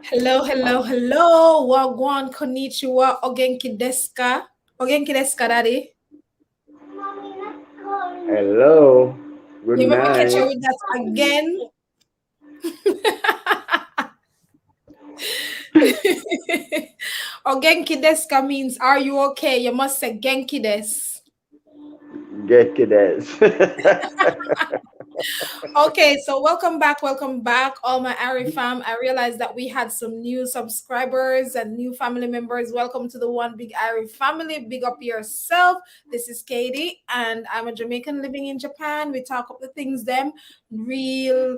Hello, hello, hello. Wagwan konnichiwa. Ogenki desu ka? Ogenki desu ka, daddy? Hello, good You remember catch night. you with that again? Ogenki desu ka means are you okay? You must say genki desu. Get to this. Okay, so welcome back, all my Irie fam. I realized that we had some new subscribers and new family members. Welcome to the One Big Irie family. Big up yourself. This is Katie, and I'm a Jamaican living in Japan. We talk up the things them real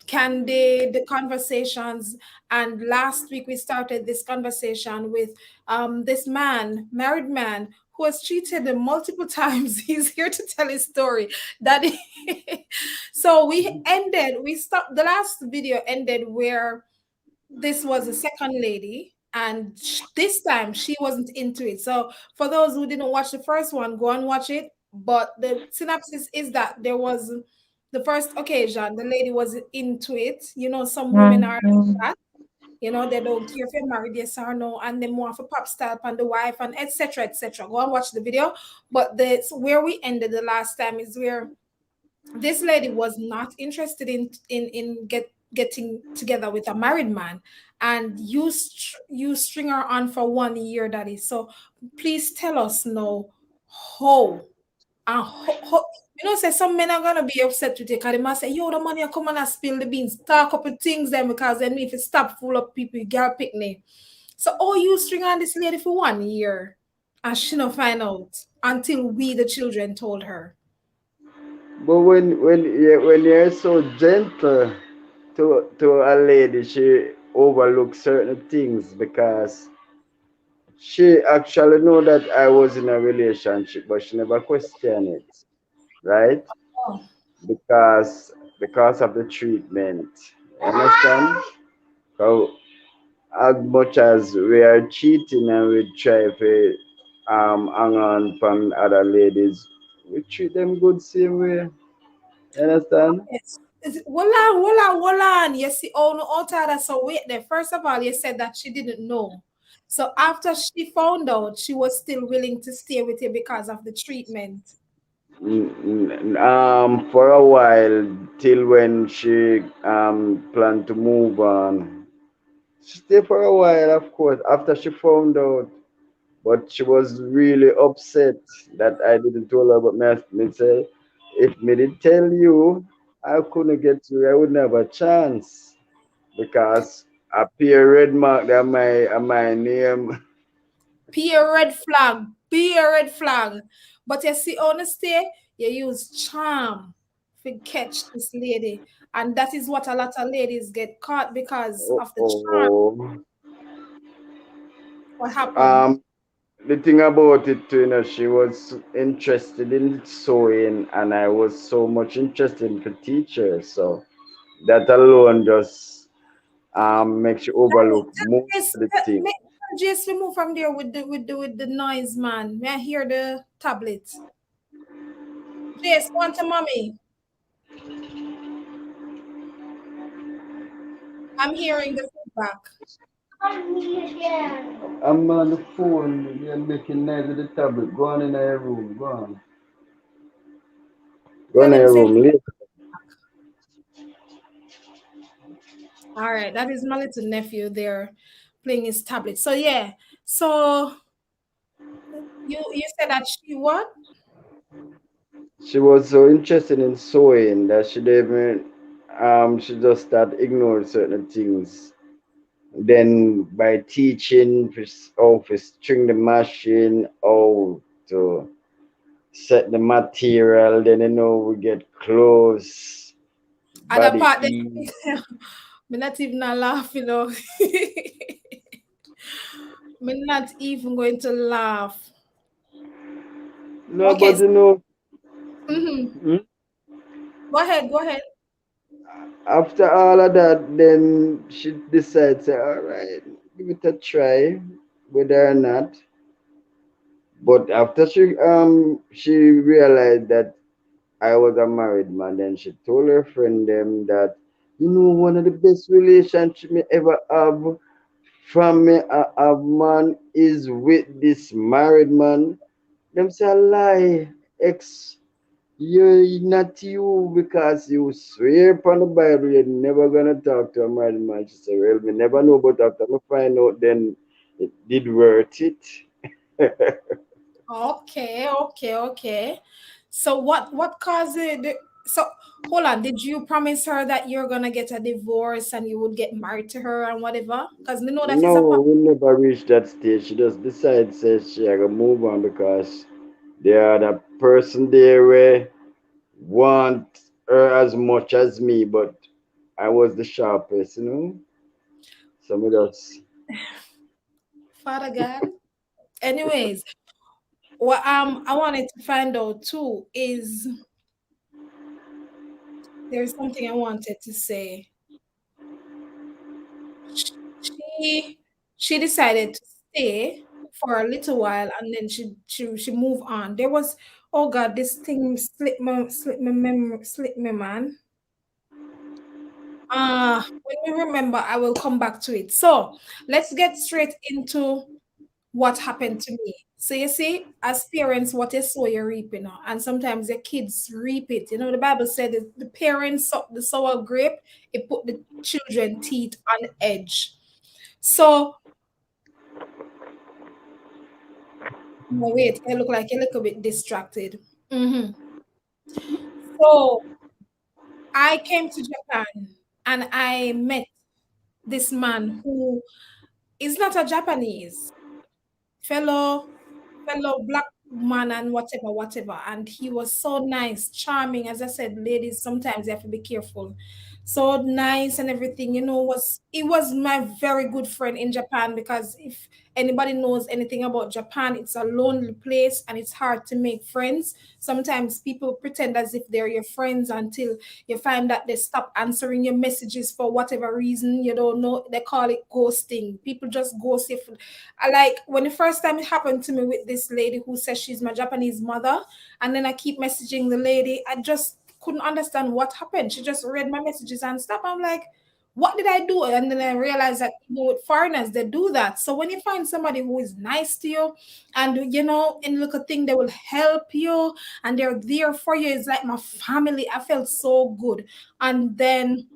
candid conversations. And last week we started this conversation with this man, married man, who was cheated multiple times. He's here to tell his story. That so we stopped. The last video ended where this was a second lady, and this time she wasn't into it. So for those who didn't watch the first one, go and watch it. But the synopsis is that there was the first occasion the lady was into it. You know, some women are like that. You know, they don't care if you're married, yes or no, and they more for pop star and the wife and etc. etc. Go and watch the video. But the where we ended the last time is where this lady was not interested in getting together with a married man, and you string her on for 1 year, daddy. So please tell us now how you know, say some men are gonna be upset with you because they must say, yo, the money come and spill the beans, talk up the things then because then if you stop full of people, you get a picnic. So oh, you string on this lady for 1 year and she not find out until we the children told her. But when you're so gentle to a lady, she overlooks certain things because she actually know that I was in a relationship, but she never questioned it, right? Oh. Because of the treatment. Understand? So as much as we are cheating and we try to hang on from other ladies, we treat them good same way. You understand? Yes. Hold on. You see, oh no, Otada. So wait there. First of all, you said that she didn't know. So after she found out, she was still willing to stay with you because of the treatment. For a while till when she planned to move on. She stayed for a while, of course, after she found out. But she was really upset that I didn't tell her. But me say, if me did tell you, I couldn't get you. I wouldn't have a chance because a peer red mark that my name. Be a red flag. Be a red flag. But you see, honestly, you use charm to catch this lady. And that is what a lot of ladies get caught because Oh, of the charm. oh. What happened? Um, the thing about it, too, she was interested in sewing, and I was so much interested in the teacher. So that alone just makes you overlook most Yes, of the thing. make just remove from there with the noise, man. May I hear the tablet? Jace, want to mommy. I'm hearing the feedback. I'm on the phone. You're making noise with the tablet. Go on in your room. Go on. Go in Tell him your say room. Leave. all right. That is my little nephew there playing his tablet. So yeah. So you said that she what? She was so interested in sewing that she didn't she just started ignoring certain things. Then by teaching how to string the machine, how to set the material, then we get clothes, Other body part that ease. me not even a laugh, you know. Me not even going to laugh. No, Okay. but Mhm. hmm, Go ahead. Go ahead. after all of that, then she decides, say, all right, give it a try, whether or not. But after she realized that I was a married man, then she told her friend them that You know, one of the best relationship me ever have from me I have man is with this married man. Them say a lie, ex. You not you because you swear upon the Bible you're never gonna talk to a married man. She said, well, me never know, but after me find out, then it did worth it. Okay, okay, okay. So what caused it? So hold on, did you promise her that you're gonna get a divorce and you would get married to her and whatever? Because we know that is a No, we never reached that stage. She just decided, says she had to move on because there are the person there where want her as much as me, but I was the sharpest, you know. So me just Father God. Anyways, what I wanted to find out too is there's something I wanted to say. She she decided to stay for a little while and then she moved on. There was, oh God, this thing slipped my man. When we remember, I will come back to it. So let's get straight into what happened to me. So you see, as parents, what you sow, you reap, you know, and sometimes the kids reap it. You know, the Bible said that the parents suck the sour grape, it put the children teeth on edge. So no, wait, I look like a little bit distracted. Mhm. So I came to Japan and I met this man who is not a Japanese fellow black man and whatever, whatever. And he was so nice, charming. As I said, ladies, sometimes you have to be careful. So nice and everything, you know, was it was my very good friend in Japan because if anybody knows anything about Japan, it's a lonely place and it's hard to make friends. Sometimes people pretend as if they're your friends until you find that they stop answering your messages for whatever reason. You don't know, they call it ghosting. People just ghost you. I like when the first time it happened to me with this lady who says she's my Japanese mother, and then I keep messaging the lady. I just couldn't understand what happened. She just read my messages and stuff. I'm like, what did I do? And then I realized that with foreigners they do that. So when you find somebody who is nice to you, and you know, in little thing they will help you and they're there for you, it's like my family. I felt so good, and then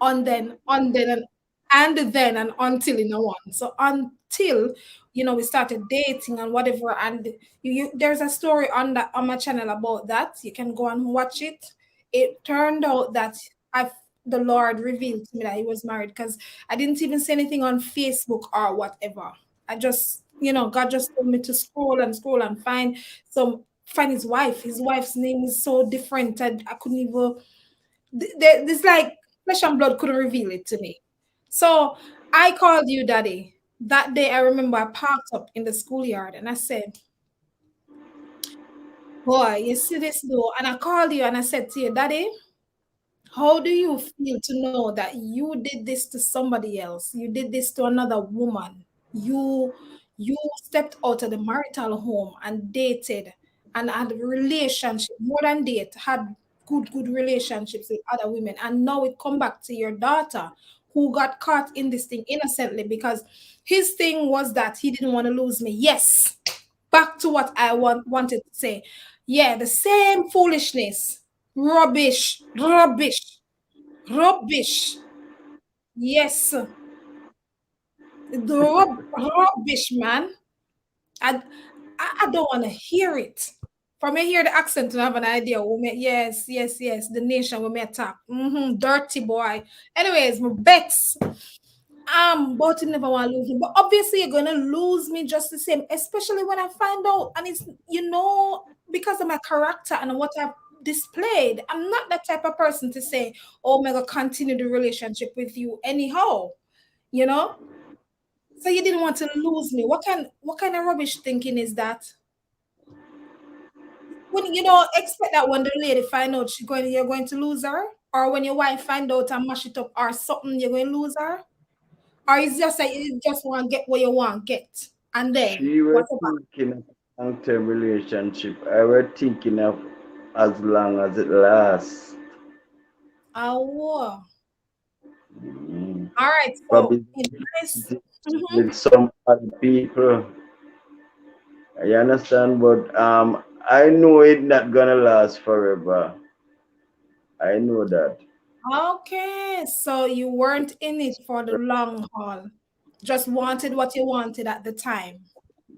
on then and then and until in a one. So until you know we started dating and whatever, and there's a story on that on my channel about that. You can go and watch it. It turned out that I the Lord revealed to me that he was married because I didn't even say anything on Facebook or whatever. I just God just told me to scroll and find his wife. His wife's name is so different. I couldn't even this like flesh and blood couldn't reveal it to me. So I called you, Daddy. That day, I remember I parked up in the schoolyard and I said, boy, you see this door? And I called you and I said to you, Daddy, how do you feel to know that you did this to somebody else? You did this to another woman. You stepped out of the marital home and dated and had a relationship, more than date, had good relationships with other women. And now it come back to your daughter who got caught in this thing innocently because his thing was that he didn't want to lose me. Yes. Back to what I wanted to say. Yeah, the same foolishness. Rubbish, rubbish, rubbish. Yes, the rubbish, man. I, I don't want to hear it. From me hear the accent to have an idea. Yes, yes, yes. The nation we may attack. Dirty boy. Anyways, my bets. But you never want to lose me. But obviously, you're gonna lose me just the same, especially when I find out. And it's because of my character and what I've displayed. I'm not that type of person to say, "Oh, I'm gonna continue the relationship with you anyhow." You know. So you didn't want to lose me. What kind of rubbish thinking is that? When you don't expect that when the lady find out you're going to lose her, or when your wife find out and mash it up or something, you're going to lose her. Or it's just like you just want to get what you want, get. And then she were whatever. thinking of long-term relationship. I were thinking of as long as it lasts. Oh, Mm. all right. So Probably it's nice. Mhm. with some other people. You understand? But I know it not gonna last forever. I know that. Okay, so you weren't in it for the long haul. Just wanted what you wanted at the time.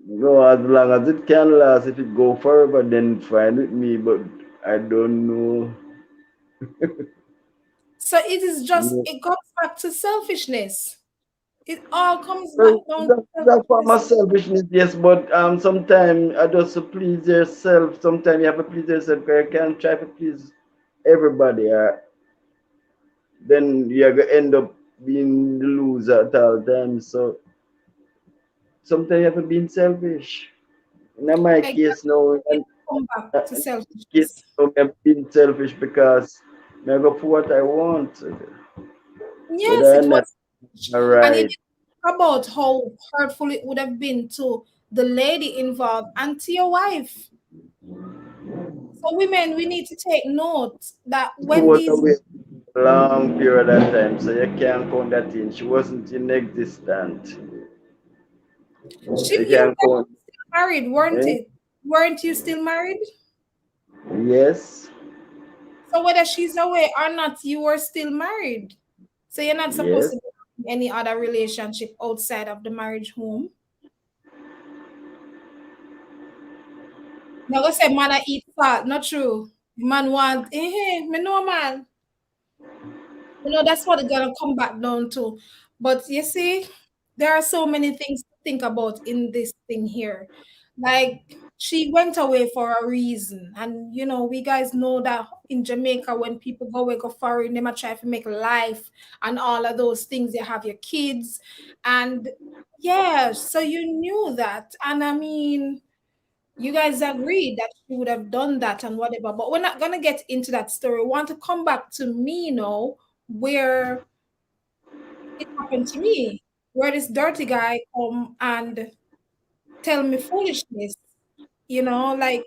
No, as long as it can last, if it go forever, then fine with me. But I don't know. So it is just, No. it goes back to selfishness. It all comes back Well, down to that's for my selfishness. selfishness, yes. But sometimes I just to please yourself. Sometimes you have to please yourself. 'Cause you can't try to please everybody. Then you're gonna end up being the loser at all times. So sometimes you have to be selfish. In my case Exactly. now, It come back to in my case selfishness. now, I'm being selfish because I go for what I want, Yes, whether or it not was. And you right. didn't think about how hurtful it would have been to the lady involved and to your wife. So women, we need to take note that She when was these away for a long period of time, so you can't count that in. She wasn't in existent. You you can't guys count. were still married, weren't Eh? it? Weren't you still married? Yes, So whether she's away or not, you were still married. So you're not supposed yes. to be in any other relationship outside of the marriage home. Now go say man I eat salt, not true. Man want me know man. That's what it's gonna come back down to. But you see, there are so many things to think about in this thing here. Like she went away for a reason. And we guys know that in Jamaica when people go away go foreign, they might try to make life and all of those things. You have your kids. And yeah, so you knew that. And I mean, you guys agreed that she would have done that and whatever, but we're not gonna get into that story. We want to come back to me now, where it happened to me, where this dirty guy come and tell me foolishness. Like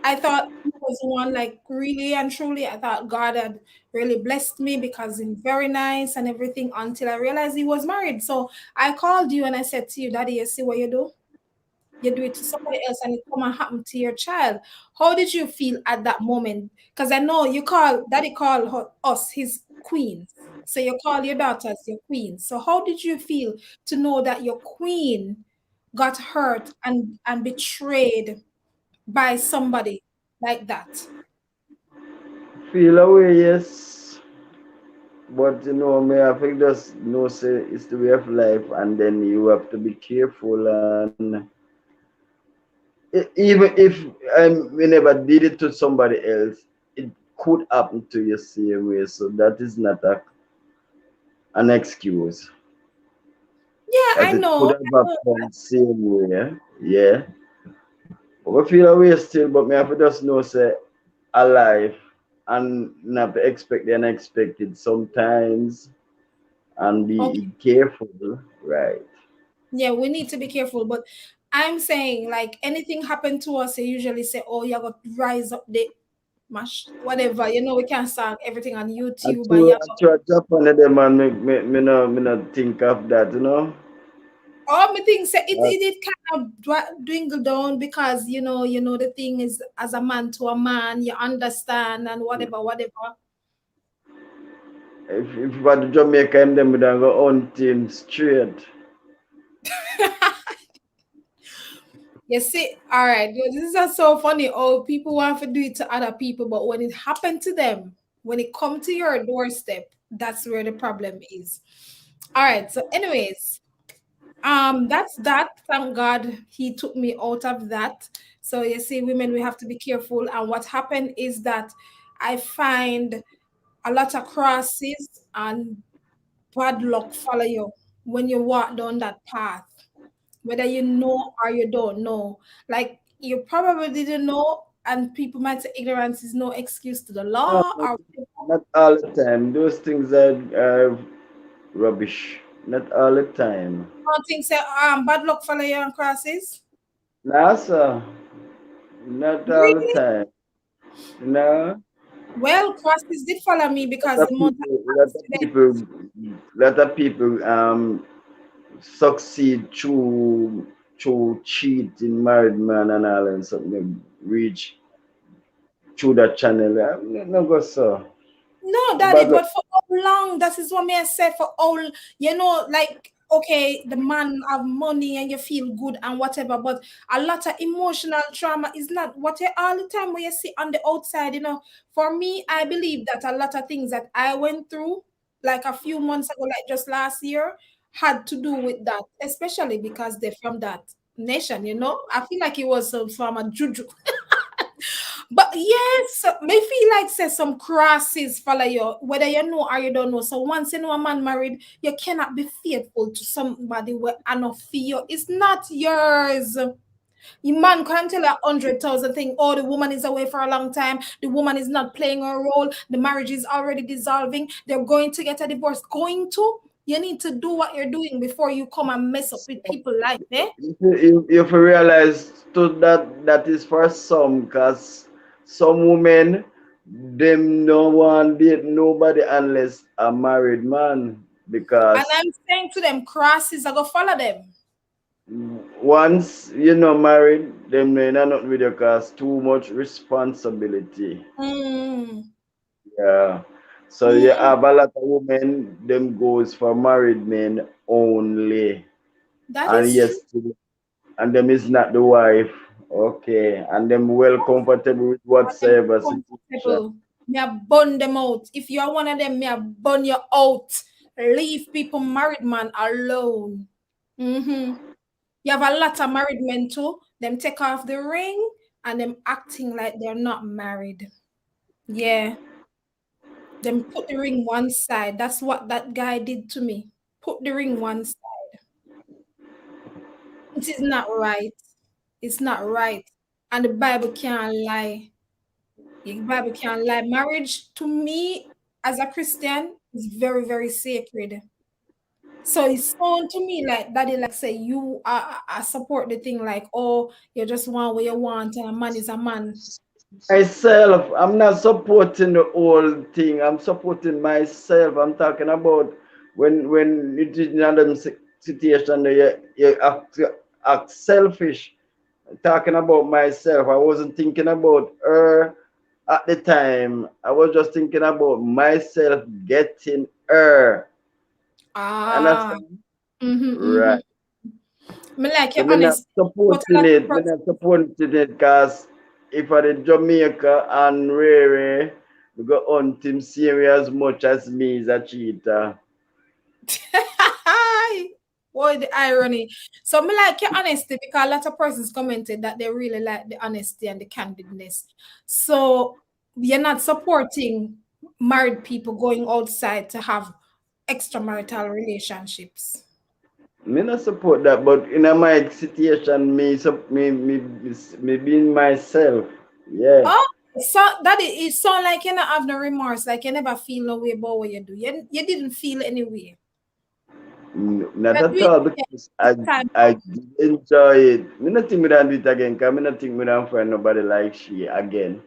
I thought he was the one, like really and truly. I thought God had really blessed me because he's very nice and everything until I realized he was married. So I called you and I said to you, Daddy, you see what you do? You do it to somebody else and it come and happen to your child. How did you feel at that moment? Because I know you call daddy call us his queens. So you call your daughters your queens. So how did you feel to know that your queen got hurt and betrayed by somebody like that? Feel away, yes. But me, I think just say it's the way of life, and then you have to be careful. And even if we never did it to somebody else, it could happen to you same way. So that is not an excuse, Yeah, as I it could know. have happened same way. Yeah, but we feel away still. But me have to just say alive and not to expect the unexpected sometimes and be Okay. careful, right? Yeah, we need to be careful. But I'm saying, like, anything happen to us, they usually say, oh, you got to rise up the mash, whatever. We can't start everything on And YouTube. And to you actually Japan, them and me not think of that. all my things say it, Uh, it, it kind of dwindle down because the thing is as a man to a man, you understand and whatever. if I do Jamaica, them would go on team straight. You see, all right, this is just so funny. Oh, people want to do it to other people, but when it happened to them, when it come to your doorstep, that's where the problem is. All right. So, anyways, that's that. Thank God he took me out of that. So you see, women, we have to be careful. And what happened is that I find a lot of crosses and bad luck follow you when you walk down that path, whether you know or you don't know. Like you probably didn't know, and people might say ignorance is no excuse to the No, law or whatever. not all the time. Those things are rubbish. Not all the time. One thing say bad luck follow you on crosses. Nah, sir. Not all the Really? time. No. Well, crosses did follow me because the month I Lot passed of today. people, lot of people succeed through cheating, married man and all and something reach through that channel. No go so. No, daddy, But look, but for how long? That is what me I said for all, like okay, the man have money and you feel good and whatever, but a lot of emotional trauma is not what you all the time when you see on the outside. For me, I believe that a lot of things that I went through, like a few months ago, like just last year, had to do with that, especially because they're from that nation. I feel like it was some form of juju. But yes, may feel like say some crosses follow you, whether you know or you don't know. So once you know a man married, you cannot be faithful to somebody where enough for you. It's not yours. You man can't tell 100,000 things. Oh, the woman is away for a long time. The woman is not playing her role. The marriage is already dissolving. They're going to get a divorce. Going to? You need to do what you're doing before you come and mess up with people life, eh? you have to realize to that is for some, cause some women them no want date nobody unless a married man And because I'm saying to them, crosses, I go follow them. once you know married, them no not with you cause too much responsibility. Mm, Yeah. So you mm, have a lot of women, them goes for married men only. that And is true. yes, and them is not the wife. Okay. And them well comfortable with And them whatsoever situation. comfortable. Me a burn them out. If you are one of them, me a burn you out. Leave people married man alone. Mm-hmm. You have a lot of married men too. Them take off the ring and them acting like they're not married. Yeah. Them put the ring one side. That's what that guy did to me. Put the ring one side. It is not right. It's not right. And the Bible can't lie. The Bible can't lie. Marriage to me as a Christian is very, very sacred. So it's sound to me like daddy, like say you I support the thing like, oh, you just want what you want and a man is a man. Myself, I'm not supporting the whole thing. I'm supporting myself. I'm talking about when it is in another situation that you act selfish. Talking about myself. I wasn't thinking about her at the time. I was just thinking about myself getting her. Ah, Understand? mm-hmm, mm-hmm. Right. Me like So you're me not honest. But a supporting lot of it. Me person not supporting it because if I did Jamaica and Rere, we go hunt him serious as much as me is a cheater. Boy, the irony. So me like your honesty because a lot of persons commented that they really like the honesty and the candidness. So you're not supporting married people going outside to have extramarital relationships. Me not support that, but in a my situation, me being myself. Yeah. Oh, so that it sound like you not have no remorse, like you never feel no way about what you do. You didn't feel any way. Not You at do it all again because this time. I did enjoy it. Me not think me done do it again because me not think me done find nobody like she again.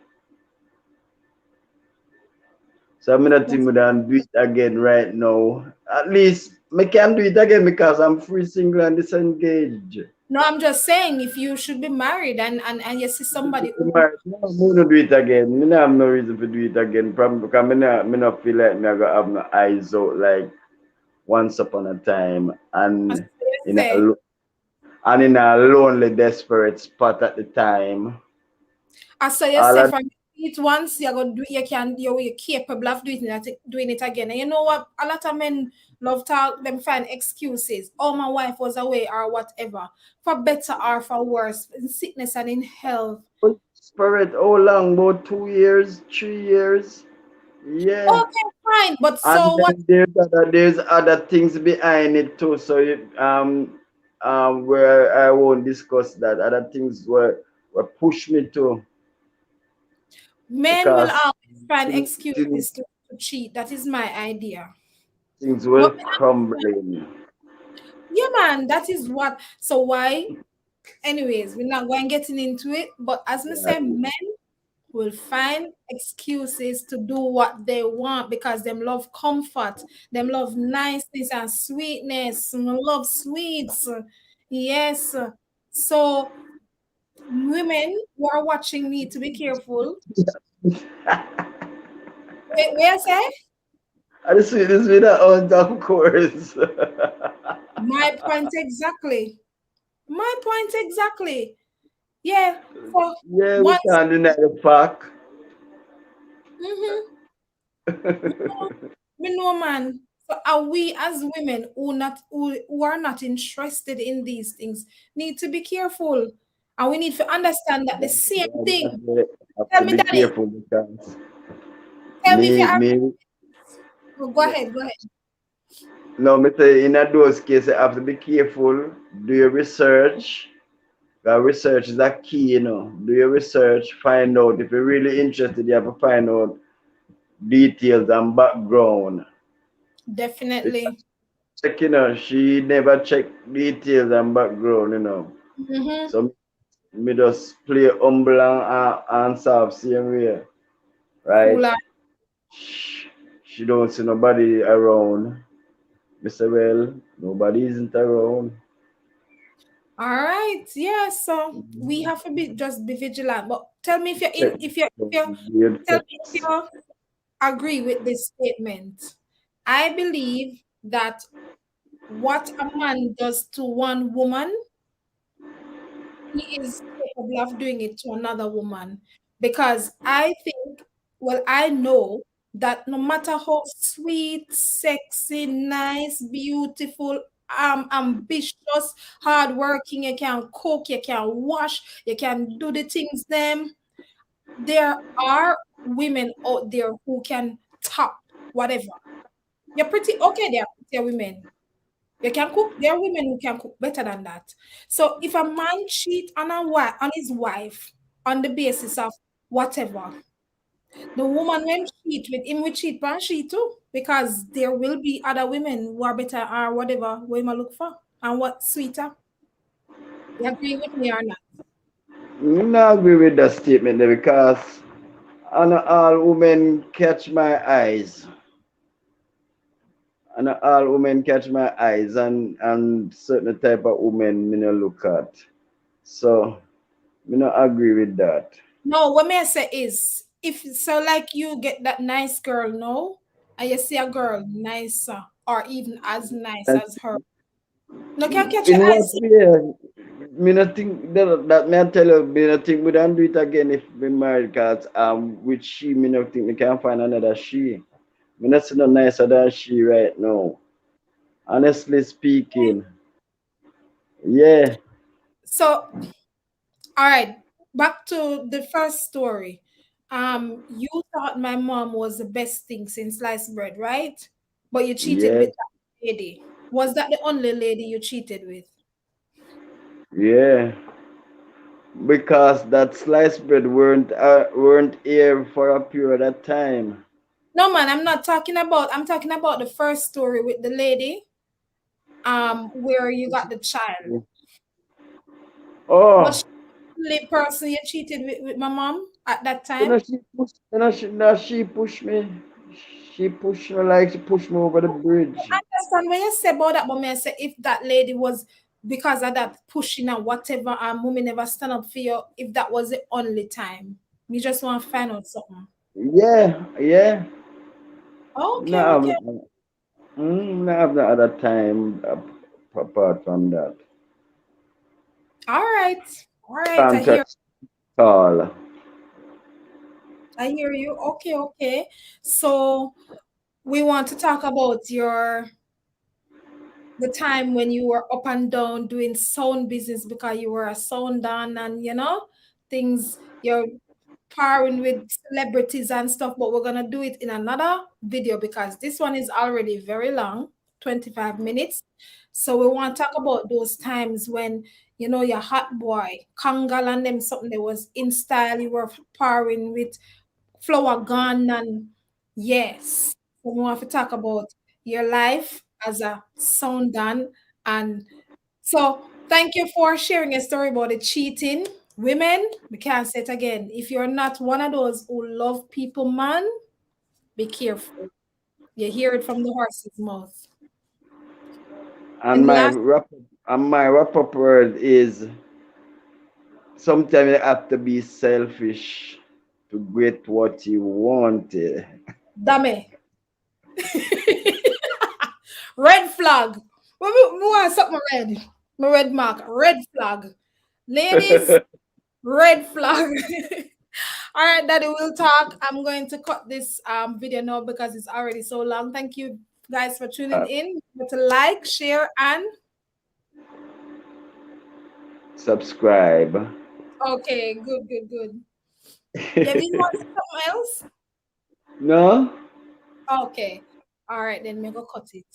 So I'm not think That's- me done do it again right now. At least me can do it again because I'm free, single, and disengaged. No, I'm just saying if you should be married and you see somebody who No, me no do it again. Me no have no reason to do it again. Probably because me not feel like me I go have my eyes out like once upon a time as and you in a say, in a lonely, desperate spot at the time. as so you All say of from it once you're gonna do you're capable of doing it again. And you know what? A lot of men love to them find excuses. Oh, my wife was away or whatever. For better or for worse, in sickness and in health. spirit, how long? About 2 years, 3 years. Yeah. Okay, fine. But And so what? then there's other things behind it too. So where I won't discuss that. Other things were push me to Men will because always find things, things, excuses to cheat. That is my idea. things But were crumbling. yeah, man, that is what. So why? Anyways, we're not going getting into it. But as me say, Right. men will find excuses to do what they want because them love comfort, them love niceness and sweetness, love sweets. Yes. So women who are watching need to be careful. Where I say? And the sweetness with the aunt, of course. My point exactly. My point exactly. Yeah. So Yeah, we once, can't deny the fact. mm-hmm, we know, man. So are we as women who are not interested in these things need to be careful, and we need to understand that the same thing. Have Tell to me, be Daddy. careful because Tell me if you me, are. me, Oh, go ahead. Go ahead. no, me say in a those cases, you have to be careful. Do your research. Research is a key, you know. Do your research, find out. If you're really interested, you have to find out details and background. Definitely. Check, you know, she never checked details and background, you know. Mm-hmm. So me just play humble and soft same way, right? Cool. Shh, she don't see nobody around. Me say, well, nobody isn't around. All right. Yeah. So we Mhm. have to be vigilant. But tell me if you're Check in if you're if for you're weird tell me if facts. you agree with this statement. I believe that what a man does to one woman, he is capable of doing it to another woman. Because I think, well, I know that no matter how sweet, sexy, nice, beautiful, ambitious, hardworking, you can cook, you can wash, you can do the things them, there are women out there who can top whatever. You're pretty okay, there are pretty women. You can cook. There are women who can cook better than that. So if a man cheat on on his wife on the basis of whatever, the woman when cheat with him will cheat on she too. Because there will be other women who are better or whatever we might look for. And what sweeter? You agree with me or not? Me not agree with that statement there because not all women catch my eyes. And not all women catch my eyes and certain type of women me no look at. So me not agree with that. No, what may I say is if so like you get that nice girl, no, and you see a girl nicer or even as nice And as her. No can catch your in what eyes. way? Me not think that me I tell you, me not think we don't do it again if we married cause with she me not think me can find another she. Me not see no nicer than she right now. Honestly speaking. Yeah, So all right, back to the first story. You thought my mom was the best thing since sliced bread, right? But you cheated yeah, with that lady. Was that the only lady you cheated with? yeah. Because that sliced bread weren't here for a period of time. No, man, I'm not talking about. I'm talking about the first story with the lady. Where you got the child. Was Oh, she the only person you cheated with my mom at that you time? know she pushed me. She pushed me like she pushed me over the bridge. I understand when you say about that, but me I say if that lady was because of that pushing and whatever, and mommy never stand up for you, if that was the only time, me just want to find out something. Yeah, yeah. Okay, okay, No, no, have no other time apart from that. all right, all right. Contact call. I hear you. Okay, okay. So we want to talk about the time when you were up and down doing sound business because you were a sound dan and things you're powering with celebrities and stuff, but we're gonna do it in another video because this one is already very long, 25 minutes. So we want to talk about those times when your hot boy, Kangal and them something that was in style, you were powering with flower gun and yes. So we want to talk about your life as a sound dan and so thank you for sharing a story about the cheating Women, we can't say it again. If you're not one of those who love people, man, be careful. You hear it from the horse's mouth. And And my last, wrap and my wrap up word is sometimes you have to be selfish to get what you want. dame. Red flag. We want something red. My red mark. Red flag. Ladies, red flag. All right, Daddy, we'll talk. I'm going to cut this video now because it's already so long. Thank you guys for tuning Uh, in. Remember to like, share, and Subscribe. okay, good, good, good. Yeah, you want something else? No? Okay. All right, then me go cut it.